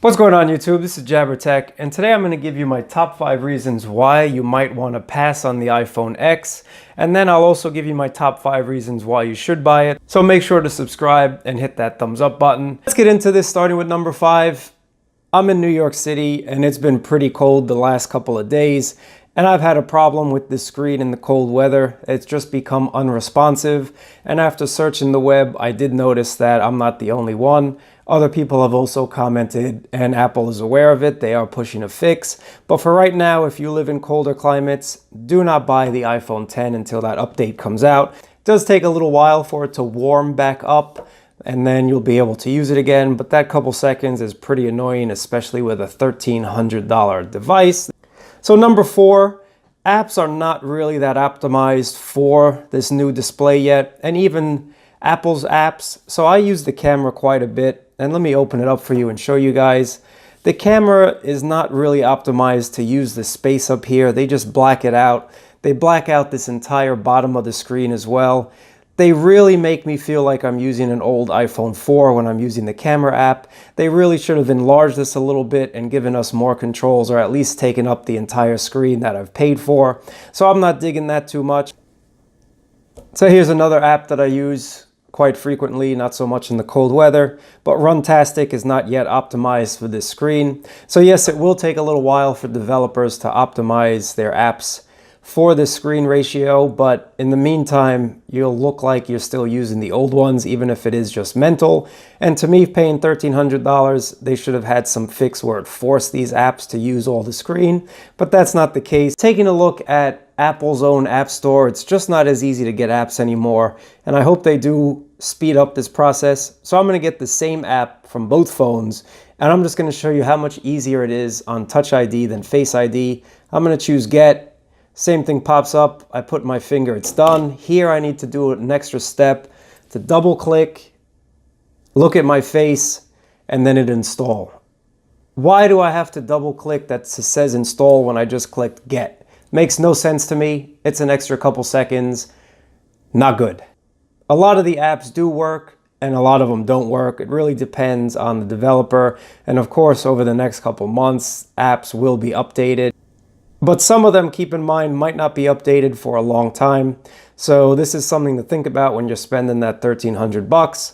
What's going on YouTube? This is Jabber Tech, and today I'm going to give you my top 5 reasons why you might want to pass on the iPhone X, and then I'll also give you my top 5 reasons why you should buy it. So make sure to subscribe and hit that thumbs up button. Let's get into this, starting with number 5. I'm in New York City and it's been pretty cold the last couple of days, and I've had a problem with this screen in the cold weather. It's just become unresponsive, and after searching the web, I did notice that I'm not the only one. Other people have also commented, and Apple is aware of it. They are pushing a fix. But for right now, if you live in colder climates, do not buy the iPhone X until that update comes out. It does take a little while for it to warm back up, and then you'll be able to use it again. But that couple seconds is pretty annoying, especially with a $1,300 device. So number 4, apps are not really that optimized for this new display yet, and even Apple's apps. So I use the camera quite a bit. And let me open it up for you and show you guys. The camera is not really optimized to use the space up here. They just black it out. They black out this entire bottom of the screen as well. They really make me feel like I'm using an old iPhone 4 when I'm using the camera app. They really should have enlarged this a little bit and given us more controls, or at least taken up the entire screen that I've paid for. So I'm not digging that too much. So here's another app that I use quite frequently, not so much in the cold weather, but Runtastic is not yet optimized for this screen. So yes, it will take a little while for developers to optimize their apps for this screen ratio, but in the meantime, you'll look like you're still using the old ones, even if it is just mental. And to me, paying $1,300, they should have had some fix where it forced these apps to use all the screen, but that's not the case. Taking a look at Apple's own app store, it's just not as easy to get apps anymore, and I hope they do speed up this process. So I'm going to get the same app from both phones, and I'm just going to show you how much easier it is on Touch ID than Face ID. I'm going to choose Get. Same thing pops up. I put my finger, it's done. Here I need to do an extra step to double click, look at my face, and then it install. Why do I have to double click that says install when I just clicked Get? Makes no sense to me. It's an extra couple seconds. Not good. A lot of the apps do work and a lot of them don't work. It really depends on the developer. And of course, over the next couple months, apps will be updated. But some of them, keep in mind, might not be updated for a long time. So this is something to think about when you're spending that $1,300.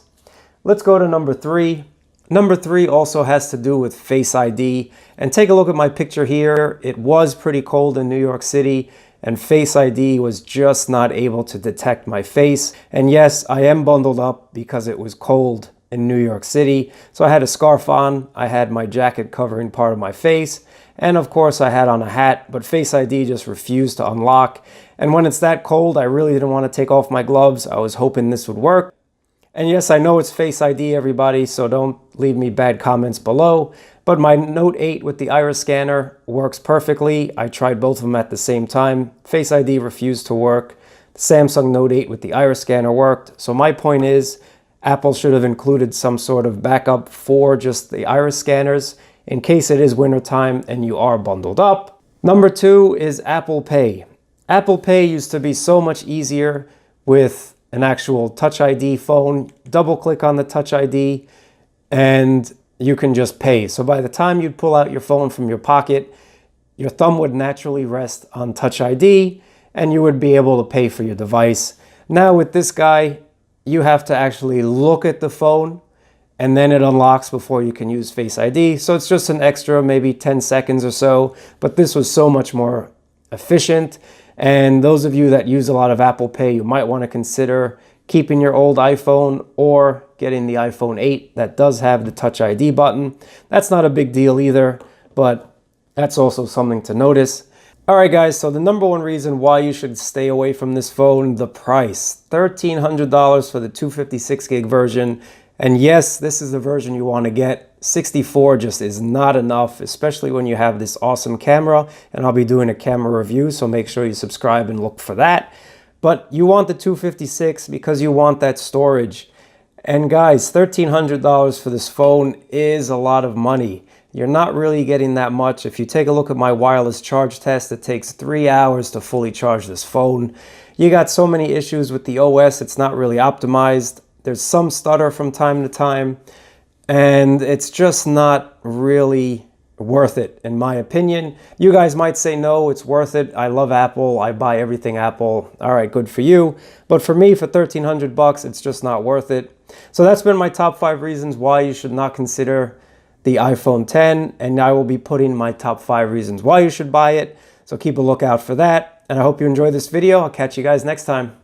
Let's go to number 3. Number 3 also has to do with Face ID. And take a look at my picture here. It was pretty cold in New York City, and Face ID was just not able to detect my face. And yes, I am bundled up because it was cold in New York City. So I had a scarf on, I had my jacket covering part of my face, and of course I had on a hat, but Face ID just refused to unlock. And when it's that cold, I really didn't want to take off my gloves. I was hoping this would work. And yes, I know it's Face ID, everybody, so don't leave me bad comments below. But my Note 8 with the iris scanner works perfectly. I tried both of them at the same time. Face ID refused to work. The Samsung Note 8 with the iris scanner worked. So my point is, Apple should have included some sort of backup for just the iris scanners in case it is wintertime and you are bundled up. Number 2 is Apple Pay. Apple Pay used to be so much easier with an actual Touch ID phone. Double click on the Touch ID and you can just pay. So by the time you'd pull out your phone from your pocket, your thumb would naturally rest on Touch ID and you would be able to pay for your device. Now with this guy, you have to actually look at the phone and then it unlocks before you can use Face ID. So it's just an extra maybe 10 seconds or so, but this was so much more efficient. And those of you that use a lot of Apple Pay, you might want to consider keeping your old iPhone or getting the iPhone 8 that does have the Touch ID button. That's not a big deal either, but that's also something to notice. All right, guys, so the number 1 reason why you should stay away from this phone, the price. $1,300 for the 256 gig version. And yes, this is the version you want to get. 64 just is not enough, especially when you have this awesome camera. And I'll be doing a camera review, so make sure you subscribe and look for that. But you want the 256 because you want that storage. And guys, $1,300 for this phone is a lot of money. You're not really getting that much. If you take a look at my wireless charge test, it takes 3 hours to fully charge this phone. You got so many issues with the OS, it's not really optimized. There's some stutter from time to time. and it's just not really worth it, in my opinion. You guys might say, no, it's worth it. I love Apple. I buy everything Apple. All right, good for you. But for me, for $1,300, it's just not worth it. So that's been my top 5 reasons why you should not consider the iPhone 10. And I will be putting my top 5 reasons why you should buy it. So keep a lookout for that. And I hope you enjoyed this video. I'll catch you guys next time.